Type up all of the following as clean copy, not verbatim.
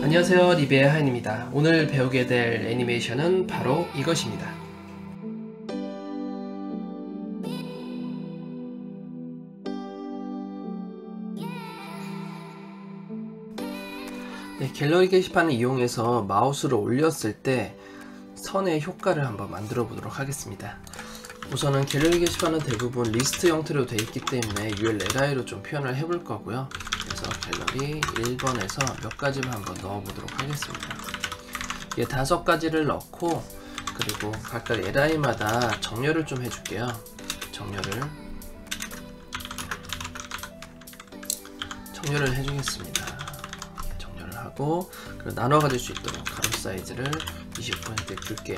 안녕하세요, 리비의 하인입니다. 오늘 배우게 될 애니메이션은 바로 이것입니다. 갤러리 게시판을 이용해서 마우스를 올렸을 때 선의 효과를 한번 만들어 보도록 하겠습니다. 우선은 갤러리 게시판은 대부분 리스트 형태로 되어 있기 때문에 ULLI로 좀 표현을 해볼 거고요. 그래서 갤러리 1번에서 몇 가지만 한번 넣어 보도록 하겠습니다. 이게 5가지를 넣고, 그리고 각각 LI마다 정렬을 좀 해줄게요. 정렬을 해주겠습니다. 정렬을 하고, 그리고 나눠 가질 수 있도록 가로 사이즈를 20% 줄게요.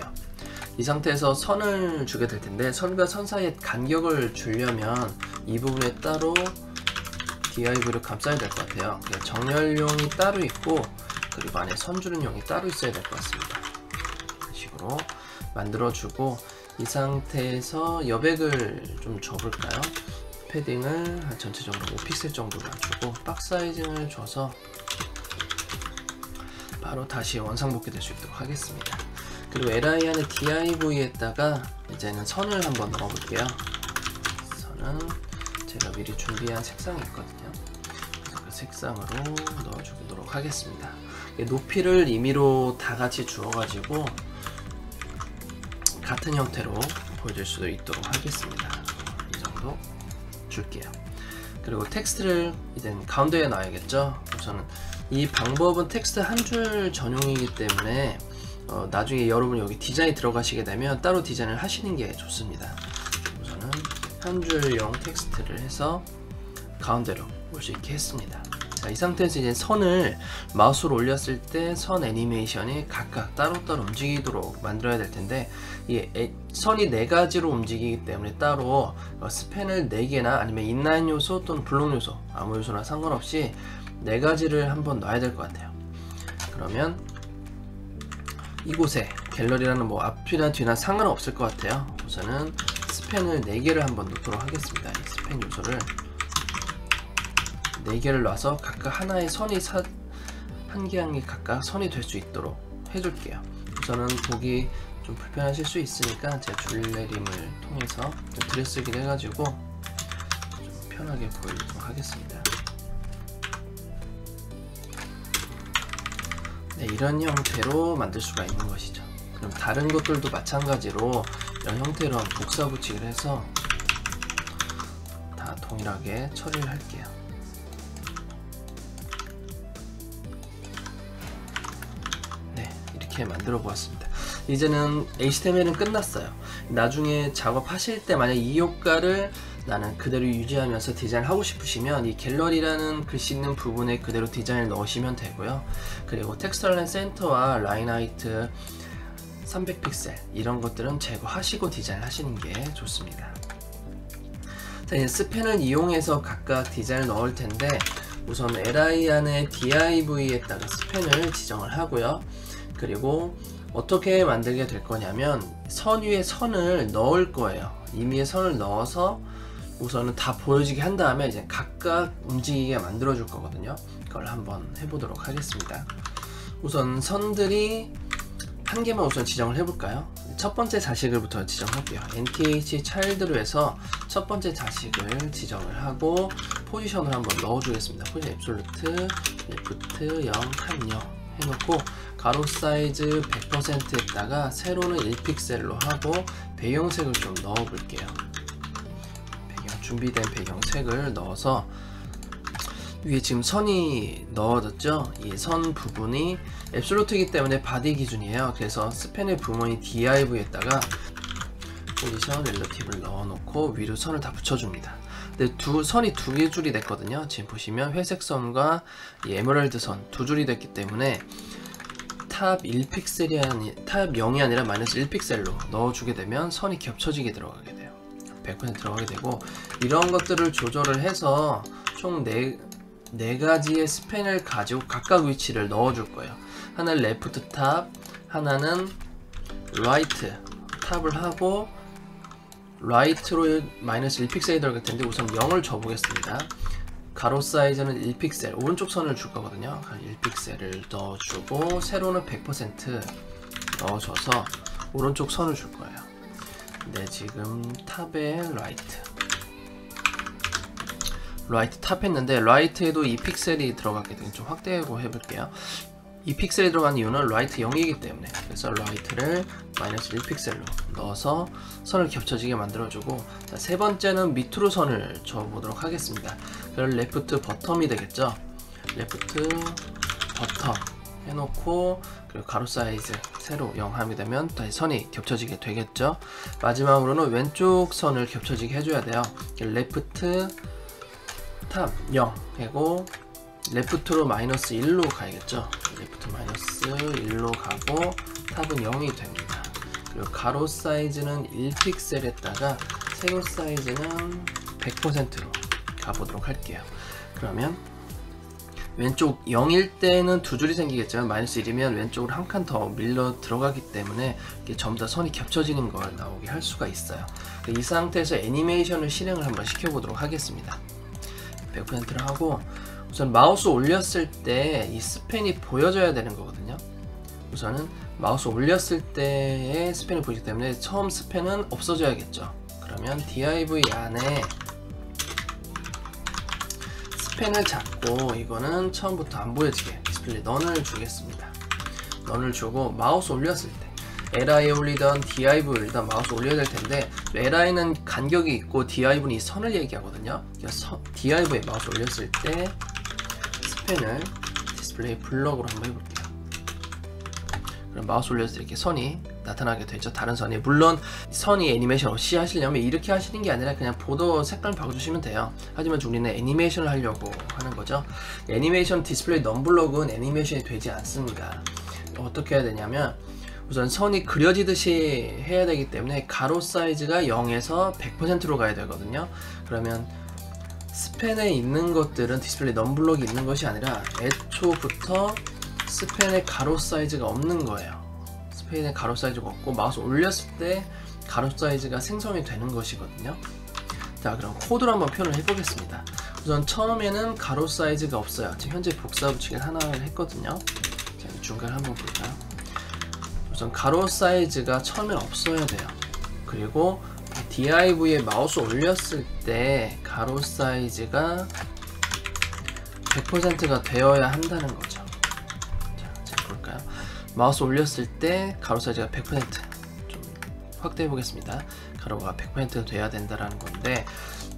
이 상태에서 선을 주게 될 텐데, 선과 선 사이에 간격을 주려면 이 부분에 따로 div를 감싸야 될 것 같아요. 정렬용이 따로 있고, 그리고 안에 선 주는 용이 따로 있어야 될 것 같습니다. 이런 식으로 만들어주고, 이 상태에서 여백을 좀 줘볼까요? 패딩을 한 전체적으로 5픽셀 정도만 주고, 박스 사이징을 줘서 바로 다시 원상복귀 될 수 있도록 하겠습니다. 그리고 LI 안에 div에다가 이제는 선을 한번 넣어볼게요. 선은 제가 미리 준비한 색상이 있거든요. 그래서 그 색상으로 넣어주도록 하겠습니다. 높이를 임의로 다 같이 주어가지고 같은 형태로 보여줄 수도 있도록 하겠습니다. 이 정도 줄게요. 그리고 텍스트를 이제 가운데에 놔야겠죠. 우선은 이 방법은 텍스트 한 줄 전용이기 때문에 나중에 여러분 여기 디자인 들어가시게 되면 따로 디자인을 하시는 게 좋습니다. 우선은 한 줄용 텍스트를 해서 가운데로 올 수 있게 했습니다. 자, 이 상태에서 이제 선을 마우스로 올렸을 때 선 애니메이션이 각각 따로따로 움직이도록 만들어야 될 텐데, 이 선이 4가지로 움직이기 때문에 따로 스팬을 4개나 아니면 인라인 요소 또는 블록 요소, 아무 요소나 상관없이 4가지를 한번 넣어야 될 것 같아요. 그러면 이곳에 갤러리라는 뭐 앞이나 뒤나 상관없을 것 같아요. 우선은 스팬을 4개를 한번 넣도록 하겠습니다. 이 스팬 요소를 4개를 놔서 각각 하나의 선이 한 개 한 개 각각 선이 될 수 있도록 해줄게요. 우선은 보기 좀 불편하실 수 있으니까 제가 줄내림을 통해서 좀 들여쓰기를 해가지고 좀 편하게 보이도록 하겠습니다. 네, 이런 형태로 만들 수가 있는 것이죠. 그럼 다른 것들도 마찬가지로 이런 형태로 복사 붙이기를 해서 다 동일하게 처리를 할게요. 네, 이렇게 만들어 보았습니다. 이제는 HTML은 끝났어요. 나중에 작업하실 때 만약 이 효과를 나는 그대로 유지하면서 디자인을 하고 싶으시면 이 갤러리라는 글씨 있는 부분에 그대로 디자인을 넣으시면 되고요. 그리고 텍스트 라인 센터와 라인 하이트 300픽셀 이런 것들은 제거하시고 디자인 하시는 게 좋습니다. 자, 이제 스팬을 이용해서 각각 디자인을 넣을 텐데, 우선 LI 안에 div에다가 스팬을 지정을 하고요. 그리고 어떻게 만들게 될 거냐면 선 위에 선을 넣을 거예요. 임의의 선을 넣어서 우선은 다 보여지게 한 다음에 이제 각각 움직이게 만들어 줄 거거든요. 그걸 한번 해보도록 하겠습니다. 우선 선들이 한 개만 우선 지정을 해볼까요? 첫 번째 자식을부터 지정할게요. nth child로 해서 첫 번째 자식을 지정을 하고 포지션을 한번 넣어주겠습니다. 포지션 앱솔루트 레프트 0 1 0 해놓고 가로 사이즈 100%에다가 세로는 1픽셀로 하고 배경색을 좀 넣어볼게요. 준비된 배경색을 넣어서 위에 지금 선이 넣어졌죠? 이 선 부분이 앱솔루트이기 때문에 바디 기준이에요. 그래서 스팬의 부분이 div에다가 포지션 렐러티브를 넣어놓고 위로 선을 다 붙여줍니다. 근데 선이 2줄이 됐거든요. 지금 보시면 회색 선과 이 에메랄드 선 2줄이 됐기 때문에 탑 0이 아니라 마이너스 1픽셀로 넣어주게 되면 선이 겹쳐지게 들어가게 돼요. 100% 들어가게 되고, 이런 것들을 조절을 해서 총 4가지의 스팬을 가지고 각각 위치를 넣어줄 거예요. 하나는 레프트 탑, 하나는 라이트 탑을 하고 라이트로 마이너스 1픽셀이 들어갈 텐데 우선 0을 줘보겠습니다. 가로 사이즈는 1픽셀, 오른쪽 선을 줄 거거든요. 1픽셀을 넣어주고 세로는 100% 넣어줘서 오른쪽 선을 줄 거예요. 네, 지금 탑에 라이트 탑 했는데 라이트에도 2픽셀이 들어갔기 때문에 좀 확대하고 해볼게요. 2픽셀이 들어간 이유는 라이트 0이기 때문에, 그래서 라이트를 마이너스 1픽셀로 넣어서 선을 겹쳐지게 만들어주고, 자, 세 번째는 밑으로 선을 줘보도록 하겠습니다. 그럼 레프트 버텀이 되겠죠. 레프트 버텀 해놓고, 그리고 가로 사이즈 세로 0 하게 되면 다시 선이 겹쳐지게 되겠죠. 마지막으로는 왼쪽 선을 겹쳐지게 해줘야 돼요. 레프트 탑 0 하고 레프트로 마이너스 1로 가야겠죠. 레프트 마이너스 1로 가고 탑은 0이 됩니다. 그리고 가로 사이즈는 1픽셀에다가 세로 사이즈는 100%로 가보도록 할게요. 그러면 왼쪽 0일 때는 두 줄이 생기겠지만 마이너스 1이면 왼쪽으로 한 칸 더 밀려 들어가기 때문에 이게 전부 다 선이 겹쳐지는 걸 나오게 할 수가 있어요. 이 상태에서 애니메이션을 실행을 한번 시켜보도록 하겠습니다. 100%를 하고, 우선 마우스 올렸을 때 이 스팬이 보여져야 되는 거거든요. 우선은 마우스 올렸을 때의 스팬이 보이기 때문에 처음 스팬은 없어져야겠죠. 그러면 div 안에 스팬을 잡고, 이거는 처음부터 안 보여지게 디스플레이 넌을 주겠습니다. 넌을 주고 마우스 올렸을 때 li에 올리던 div 올리던 마우스 올려야 될 텐데, li는 간격이 있고 div는 이 선을 얘기하거든요. 그래서 div에 마우스 올렸을 때 스팬을 디스플레이 블럭으로 한번 해볼게요. 그럼 마우스 올렸을 때 이렇게 선이 나타나게 되죠. 다른 선이. 물론 선이 애니메이션 없이 하시려면 이렇게 하시는 게 아니라 그냥 보더 색깔 바꿔주시면 돼요. 하지만 우리는 애니메이션을 하려고 하는 거죠. 애니메이션 디스플레이 넌블럭은 애니메이션이 되지 않습니다. 어떻게 해야 되냐면, 우선 선이 그려지듯이 해야 되기 때문에 가로 사이즈가 0에서 100%로 가야 되거든요. 그러면 스팬에 있는 것들은 디스플레이 넌블럭이 있는 것이 아니라 애초부터 스팬에 가로 사이즈가 없는 거예요. 스팬에 가로 사이즈가 없고 마우스 올렸을 때 가로 사이즈가 생성이 되는 것이거든요. 자, 그럼 코드로 한번 표현을 해보겠습니다. 우선 처음에는 가로 사이즈가 없어요. 지금 현재 복사 붙이기를 하나를 했거든요. 자, 중간을 한번 볼까요? 우선 가로 사이즈가 처음엔 없어야 돼요. 그리고 div에 마우스 올렸을 때 가로 사이즈가 100%가 되어야 한다는 거죠. 자, 볼까요? 마우스 올렸을 때 가로 사이즈가 100%좀 확대해 보겠습니다. 가로가 100%가 돼야 된다는 건데,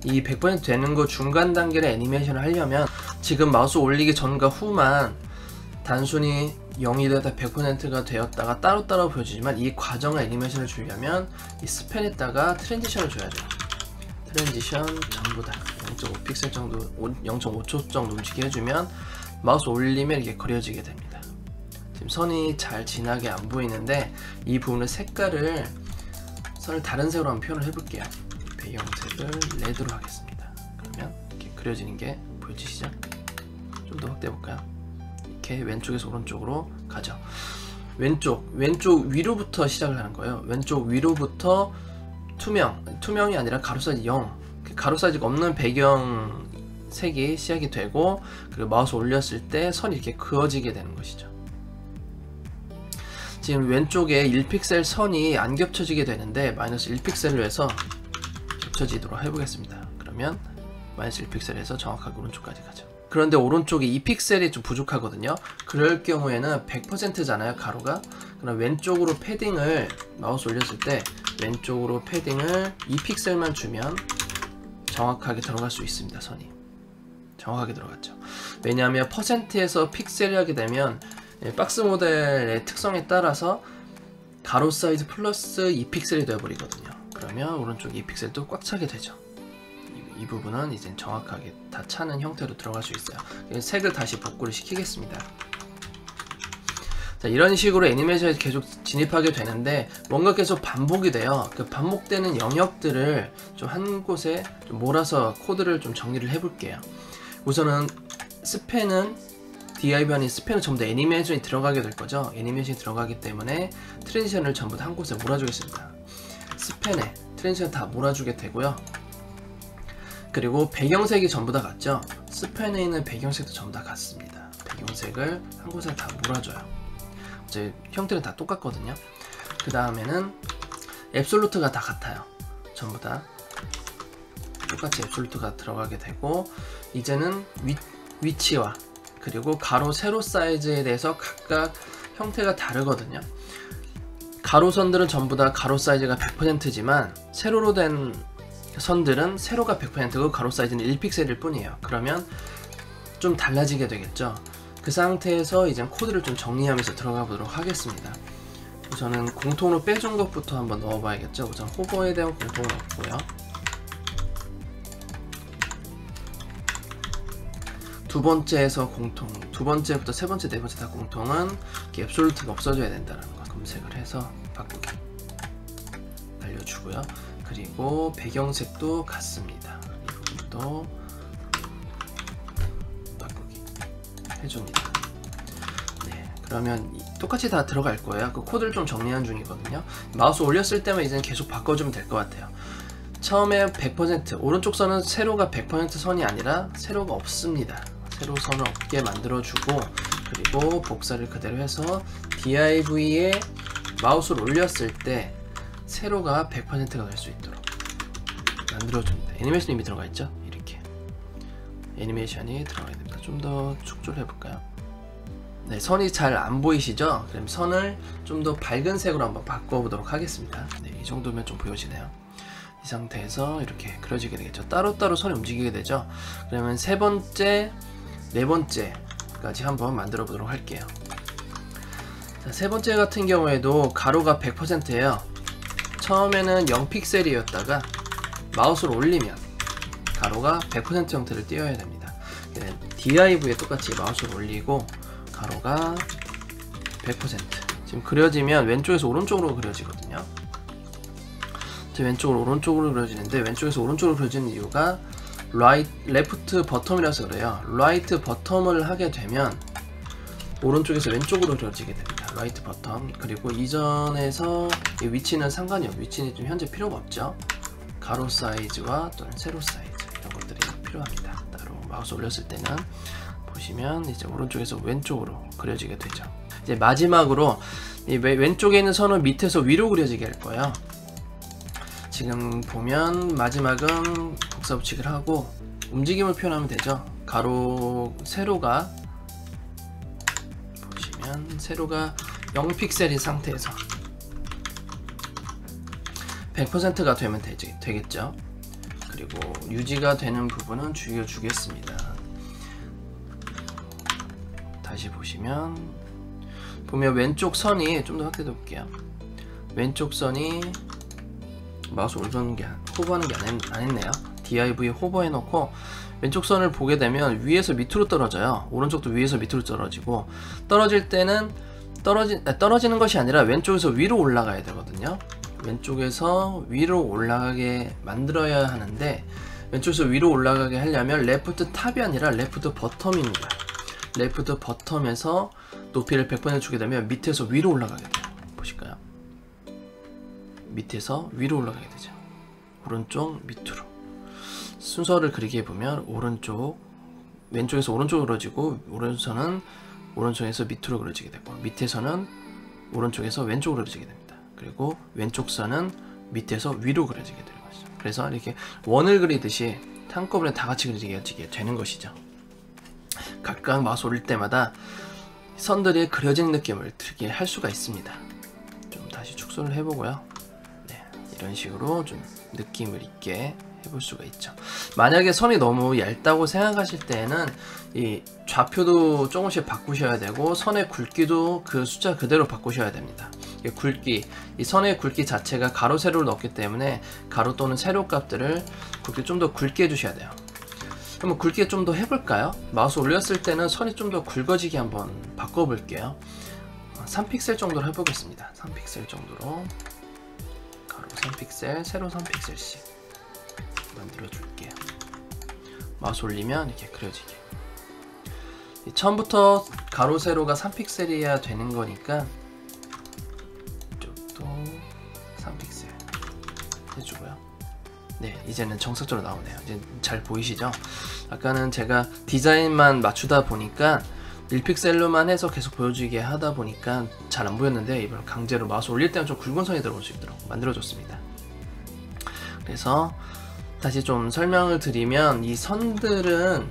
이 100% 되는 거 중간 단계의 애니메이션을 하려면 지금 마우스 올리기 전과 후만 단순히 0이 되다 100%가 되었다가 따로따로 보여지지만, 이 과정을 애니메이션을 주려면 이 스팬에다가 트랜지션을 줘야 돼요. 트랜지션 전부 다 0.5픽셀 정도, 0.5초 정도 움직이게 해주면 마우스 올리면 이렇게 그려지게 됩니다. 지금 선이 잘 진하게 안 보이는데, 이 부분의 색깔을 선을 다른 색으로 한번 표현을 해볼게요. 배경색을 레드로 하겠습니다. 그러면 이렇게 그려지는 게 보여지시죠? 좀 더 확대해 볼까요? 이렇게 왼쪽에서 오른쪽으로 가죠. 왼쪽 위로부터 시작을 하는 거예요. 왼쪽 위로부터 투명이 아니라 가로 사이즈 0, 가로 사이즈가 없는 배경 색이 시작이 되고, 그리고 마우스 올렸을 때 선이 이렇게 그어지게 되는 것이죠. 지금 왼쪽에 1픽셀 선이 안 겹쳐지게 되는데 마이너스 1픽셀로 해서 겹쳐지도록 해보겠습니다. 그러면 마이너스 1픽셀에서 정확하게 오른쪽까지 가죠. 그런데 오른쪽에 2픽셀이 좀 부족하거든요. 그럴 경우에는 100%잖아요, 가로가. 그럼 왼쪽으로 패딩을 마우스 올렸을 때 왼쪽으로 패딩을 2픽셀만 주면 정확하게 들어갈 수 있습니다. 선이 정확하게 들어갔죠. 왜냐하면 퍼센트에서 픽셀이 하게 되면 박스 모델의 특성에 따라서 가로 사이즈 플러스 2픽셀이 되어버리거든요. 그러면 오른쪽 2픽셀도 꽉 차게 되죠. 이 부분은 이제 정확하게 다 차는 형태로 들어갈 수 있어요. 색을 다시 복구를 시키겠습니다. 자, 이런 식으로 애니메이션에 계속 진입하게 되는데 뭔가 계속 반복이 돼요. 그 반복되는 영역들을 좀 한 곳에 좀 몰아서 코드를 좀 정리를 해볼게요. 우선은 스팬은 div 안에 스팬은 전부 다 애니메이션이 들어가게 될 거죠. 애니메이션이 들어가기 때문에 트랜지션을 전부 다 한 곳에 몰아주겠습니다. 스팬에 트랜지션 다 몰아주게 되고요. 그리고 배경색이 전부 다 같죠? 스팬에 있는 배경색도 전부 다 같습니다. 배경색을 한 곳에 다 몰아줘요. 이제 형태는 다 똑같거든요. 그 다음에는 앱솔루트가 다 같아요. 전부 다 똑같이 앱솔루트가 들어가게 되고, 이제는 위치와 그리고 가로 세로 사이즈에 대해서 각각 형태가 다르거든요. 가로선들은 전부 다 가로 사이즈가 100%지만 세로로 된 선들은 세로가 100%고 가로 사이즈는 1픽셀일 뿐이에요. 그러면 좀 달라지게 되겠죠. 그 상태에서 이제 코드를 좀 정리하면서 들어가 보도록 하겠습니다. 우선은 공통으로 빼준 것부터 한번 넣어 봐야겠죠. 우선 호버에 대한 공통을 넣고요. 두 번째에서 공통, 두 번째부터 세 번째, 네 번째 다 공통은 앱솔루트가 없어져야 된다는 거 검색을 해서 바꾸기 알려주고요. 그리고 배경색도 같습니다. 이 부분도 바꾸기 해줍니다. 네, 그러면 똑같이 다 들어갈 거예요. 그 코드를 좀 정리한 중이거든요. 마우스 올렸을 때만 이제는 계속 바꿔주면 될 것 같아요. 처음에 100% 오른쪽 선은 세로가 100% 선이 아니라 세로가 없습니다. 세로 선을 없게 만들어주고, 그리고 복사를 그대로 해서 DIV에 마우스를 올렸을 때 세로가 100%가 될 수 있도록 만들어줍니다. 애니메이션이 이미 들어가 있죠? 이렇게 애니메이션이 들어가야 됩니다. 좀 더 축조를 해볼까요? 네, 선이 잘 안 보이시죠? 그럼 선을 좀 더 밝은 색으로 한번 바꿔보도록 하겠습니다. 네, 이 정도면 좀 보여지네요. 이 상태에서 이렇게 그려지게 되겠죠. 따로따로 선이 움직이게 되죠. 그러면 세 번째, 네 번째까지 한번 만들어 보도록 할게요. 자, 세 번째 같은 경우에도 가로가 100%예요. 처음에는 0픽셀이었다가 마우스를 올리면 가로가 100% 형태를 띄어야 됩니다. DIV에 똑같이 마우스를 올리고 가로가 100% 지금 그려지면 왼쪽에서 오른쪽으로 그려지거든요. 왼쪽으로 오른쪽으로 그려지는데, 왼쪽에서 오른쪽으로 그려지는 이유가 레프트 버텀이라서 그래요. 라이트 버텀을 하게 되면 오른쪽에서 왼쪽으로 그려지게 됩니다. 라이트 버텀. 그리고 이전에서 이 위치는 상관이 없고, 위치는 좀 현재 필요가 없죠. 가로 사이즈와 또는 세로 사이즈 이런 것들이 필요합니다. 따로 마우스 올렸을 때는 보시면 이제 오른쪽에서 왼쪽으로 그려지게 되죠. 이제 마지막으로 이 왼쪽에 있는 선을 밑에서 위로 그려지게 할 거예요. 지금 보면 마지막은 복사 붙이기를 하고 움직임을 표현하면 되죠. 가로 세로가 보시면 세로가 0픽셀인 상태에서 100%가 되면 되겠죠. 그리고 유지가 되는 부분은 죽여주겠습니다. 다시 보면 왼쪽 선이 좀 더 확대해 볼게요. 왼쪽 선이 마우스 올리는 게 호버하는 게 안 했네요. DIV 호버해 놓고 왼쪽 선을 보게 되면 위에서 밑으로 떨어져요. 오른쪽도 위에서 밑으로 떨어지고, 떨어질 때는 떨어지는 것이 아니라 왼쪽에서 위로 올라가야 되거든요. 왼쪽에서 위로 올라가게 만들어야 하는데, 왼쪽에서 위로 올라가게 하려면 레프트 탑이 아니라 레프트 버텀입니다. 레프트 버텀에서 높이를 100% 주게 되면 밑에서 위로 올라가게 돼요. 보실까요? 밑에서 위로 올라가게 되죠. 오른쪽 밑으로 순서를 그리게 보면 왼쪽에서 오른쪽으로 그려지고, 오른손은 오른쪽에서 밑으로 그려지게 되고, 밑에서는 오른쪽에서 왼쪽으로 그려지게 됩니다. 그리고 왼쪽 선은 밑에서 위로 그려지게 되는 것이죠. 그래서 이렇게 원을 그리듯이 한꺼번에 다 같이 그려지게 되는 것이죠. 각각 마우스 올릴 때마다 선들이 그려지는 느낌을 들게 할 수가 있습니다. 좀 다시 축소를 해보고요. 네, 이런 식으로 좀 느낌을 있게 해볼 수가 있죠. 만약에 선이 너무 얇다고 생각하실 때는 이 좌표도 조금씩 바꾸셔야 되고, 선의 굵기도 그 숫자 그대로 바꾸셔야 됩니다. 이 선의 굵기 자체가 가로 세로를 넣었기 때문에 가로 또는 세로 값들을 굵기 좀 더 굵게 해주셔야 돼요. 한번 굵게 좀 더 해볼까요? 마우스 올렸을 때는 선이 좀 더 굵어지게 한번 바꿔볼게요. 3픽셀 정도로 해보겠습니다. 3픽셀 정도로 가로 3픽셀, 세로 3픽셀씩 만들어줄게요. 마우스 올리면 이렇게 그려지게. 처음부터 가로 세로가 3픽셀이어야 되는 거니까 이쪽도 3픽셀 해주고요. 네, 이제는 정석적으로 나오네요. 이제 잘 보이시죠? 아까는 제가 디자인만 맞추다 보니까 1픽셀로만 해서 계속 보여주게 하다 보니까 잘 안 보였는데, 이번에 강제로 마우스 올릴 때는 좀 굵은 선이 들어올 수 있도록 만들어줬습니다. 그래서 다시 좀 설명을 드리면, 이 선들은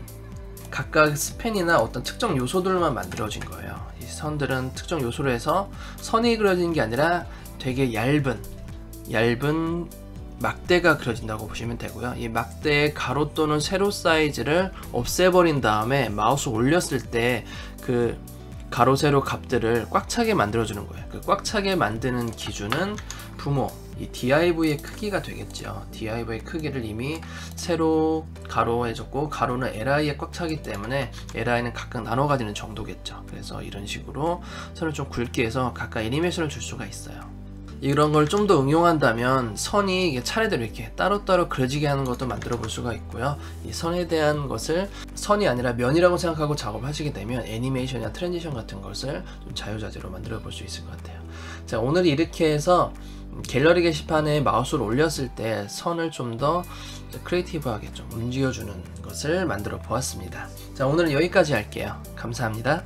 각각 스팬이나 어떤 특정 요소들만 만들어진 거예요. 이 선들은 특정 요소로 해서 선이 그려진 게 아니라 되게 얇은 막대가 그려진다고 보시면 되고요. 이 막대의 가로 또는 세로 사이즈를 없애버린 다음에 마우스 올렸을 때 그 가로 세로 값들을 꽉 차게 만들어주는 거예요. 그 꽉 차게 만드는 기준은 부모, 이 div의 크기가 되겠죠. div의 크기를 이미 세로 가로 해줬고, 가로는 li에 꽉 차기 때문에 li는 각각 나눠 가지는 정도겠죠. 그래서 이런 식으로 선을 좀 굵게 해서 각각 애니메이션을 줄 수가 있어요. 이런 걸 좀 더 응용한다면 선이 이게 차례대로 이렇게 따로따로 그려지게 하는 것도 만들어 볼 수가 있고요. 이 선에 대한 것을 선이 아니라 면이라고 생각하고 작업하시게 되면 애니메이션이나 트랜지션 같은 것을 좀 자유자재로 만들어 볼 수 있을 것 같아요. 자, 오늘 이렇게 해서 갤러리 게시판에 마우스를 올렸을 때 선을 좀 더 크리에이티브하게 좀 움직여주는 것을 만들어 보았습니다. 자, 오늘은 여기까지 할게요. 감사합니다.